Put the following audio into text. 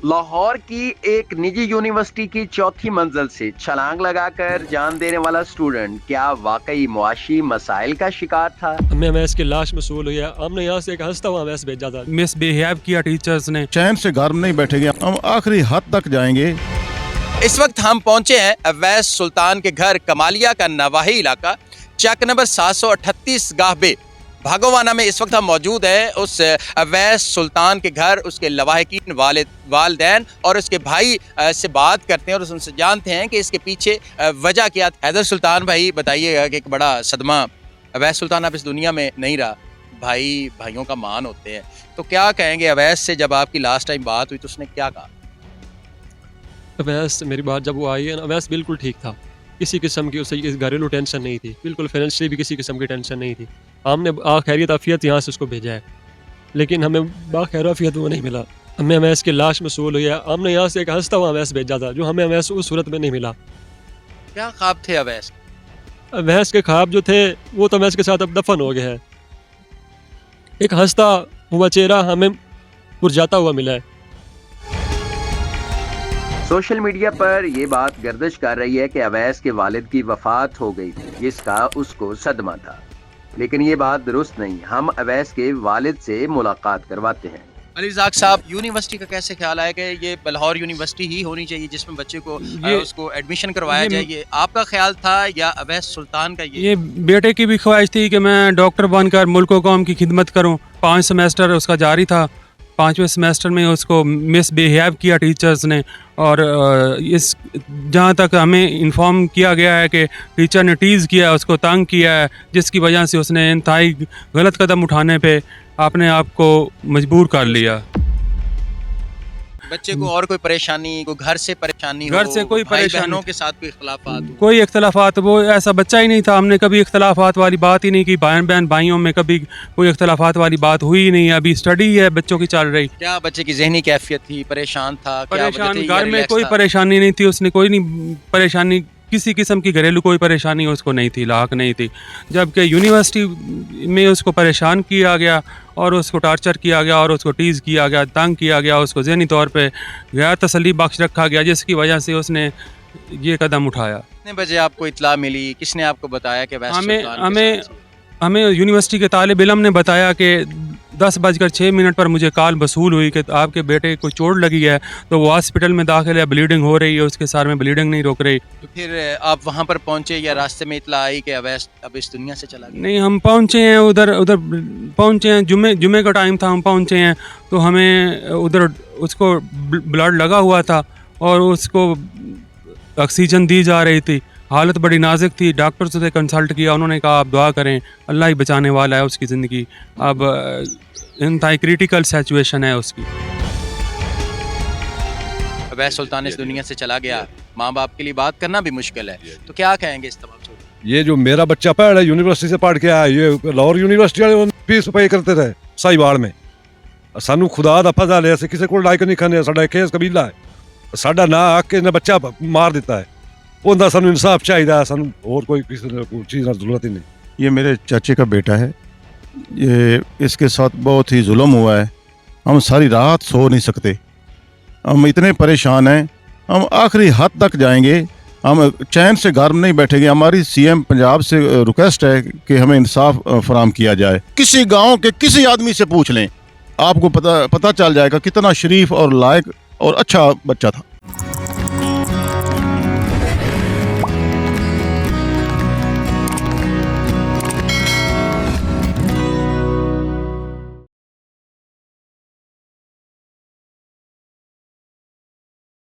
लाहौर की एक निजी यूनिवर्सिटी की चौथी मंजिल से छलांग लगाकर जान देने वाला स्टूडेंट क्या वाकई मुआशी मसाइल का शिकार था? हमें मैथ्स की लाश मसूल हुई है। हमने यहाँ से एक हंसता हुआ मैथ्स भेजा था। मिसबिहेव किया टीचर्स ने। चैन से घर में नहीं बैठेंगे, हम आखिरी हद तक जाएंगे। इस वक्त हम पहुंचे हैं अवैस सुल्तान के घर कमालिया का नवाही इलाका चक नंबर 738 गाहबे भागोवाना में। इस वक्त हम मौजूद हैं उस अवैस सुल्तान के घर, उसके लवाहिकीन वालिदैन और उसके भाई से बात करते हैं और उनसे जानते हैं कि इसके पीछे वजह क्या। हैदर सुल्तान भाई बताइएगा कि एक बड़ा सदमा, अवैस सुल्तान अब इस दुनिया में नहीं रहा, भाइयों का मान होते हैं, तो क्या कहेंगे अवैस से जब आपकी लास्ट टाइम बात हुई तो उसने क्या कहा? अवैस मेरी बात जब वो आई है ना, अवैस बिल्कुल ठीक था, किसी किस्म की उसे घरेलू टेंशन नहीं थी, बिल्कुल फाइनेंशियली भी किसी किस्म की टेंशन नहीं थी। हमने खैरियत आफियत यहाँ से उसको भेजा है, लेकिन हमें बाखैर आफियत वो नहीं मिला। हमें अवैस की लाश मसूल हुई है। हमने यहाँ से एक हंसता हुआ अवैस भेजा था, जो हमें अवैस उस सूरत में नहीं मिला। क्या ख्वाब थे अवैस? अवैस के ख्वाब जो थे वो तो अवैस के साथ अब दफन हो गए हैं। एक हंसता हुआ चेहरा हमें मुरझाता हुआ मिला है। सोशल मीडिया पर ये बात गर्दिश कर रही है कि अवैस के वालिद की वफात हो गई थी, जिसका उसको सदमा था, लेकिन ये बात दुरुस्त नहीं। हम अवैस के वालिद से मुलाकात करवाते हैं। अली रज़ाक साहब, यूनिवर्सिटी का कैसे ख्याल आया कि ये लाहौर यूनिवर्सिटी ही होनी चाहिए जिसमें बच्चे को उसको एडमिशन करवाया जाए? ये आपका ख्याल था या अवैस सुल्तान का? ये बेटे की भी ख्वाहिश थी कि मैं डॉक्टर बनकर मुल्क कौम की खिदमत करूं। 5 सेमेस्टर उसका जारी था, 5वें सेमेस्टर में उसको मिसबिहेव किया टीचर्स ने, और इस जहाँ तक हमें इन्फॉर्म किया गया है कि टीचर ने टीज़ किया, उसको तंग किया है, जिसकी वजह से उसने इंतहाई गलत कदम उठाने पे अपने आप को मजबूर कर लिया। बच्चे को और कोई परेशानी, कोई घर से परेशानी, घर से कोई परेशानी, बहनों के साथ कोई इख्तलाफात, कोई इख्तलाफात, वो ऐसा बच्चा ही नहीं था। हमने कभी इख्तलाफात वाली बात ही नहीं की। बहन भाइयों में कभी कोई इख्तलाफात वाली बात हुई ही नहीं। अभी स्टडी है बच्चों की चल रही। क्या बच्चे की जहनी कैफियत थी? परेशान था? परेशान, घर में कोई परेशानी नहीं थी, उसने कोई नहीं परेशानी, किसी किस्म की घरेलू कोई परेशानी उसको नहीं थी, लाक नहीं थी। जबकि यूनिवर्सिटी में उसको परेशान किया गया और उसको टार्चर किया गया और उसको टीज़ किया गया, तंग किया गया, उसको ज़हनी तौर पे गैर तसल्ली बख्श रखा गया, जिसकी वजह से उसने ये कदम उठाया। कितने बजे आपको इत्तला मिली? किसने आपको बताया कि हमें यूनिवर्सिटी के तालिब इल्म ने बताया कि 10:06 पर मुझे कॉल वसूल हुई कि आपके बेटे को चोट लगी है, तो वो हॉस्पिटल में दाखिल है, ब्लीडिंग हो रही है, उसके सर में ब्लीडिंग नहीं रुक रही। तो फिर आप वहाँ पर पहुँचे या रास्ते में इत्तला आई कि अवैस अब इस दुनिया से चला गया? नहीं, हम पहुँचे हैं, उधर पहुँचे हैं, जुमे का टाइम था, हम पहुँचे हैं तो हमें उधर उसको ब्लड लगा हुआ था और उसको ऑक्सीजन दी जा रही थी। हालत बड़ी नाजुक थी। डॉक्टर से कंसल्ट किया, उन्होंने कहा आप दुआ करें, अल्लाह ही बचाने वाला है उसकी ज़िंदगी। अब इंतहाई क्रिटिकल सिचुएशन है उसकी। अवैस सुल्तान इस दुनिया से चला गया, माँ बाप के लिए बात करना भी मुश्किल है, तो क्या कहेंगे इस तमाम से? ये जो मेरा बच्चा पढ़ रहा है, यूनिवर्सिटी से पढ़ के आया, ये लाहौर यूनिवर्सिटी वाले फीस पे करते थे साहिवाल में। सानू खुदा दा फज़ल है, किसी को लायक नहीं खाने, साडा केस कबीला है, साडा ना आके ने बच्चा मार दिता है, उनका सानू इंसाफ चाहिए, सानू और कोई किसी चीज़ की जरूरत ही नहीं। ये मेरे चाचे का बेटा है, ये इसके साथ बहुत ही जुल्म हुआ है। हम सारी रात सो नहीं सकते, हम इतने परेशान हैं, हम आखिरी हद तक जाएंगे, हम चैन से घर में नहीं बैठेंगे। हमारी सीएम पंजाब से रिक्वेस्ट है कि हमें इंसाफ फराम किया जाए। किसी गांव के किसी आदमी से पूछ लें, आपको पता चल जाएगा कितना शरीफ और लायक और अच्छा बच्चा था।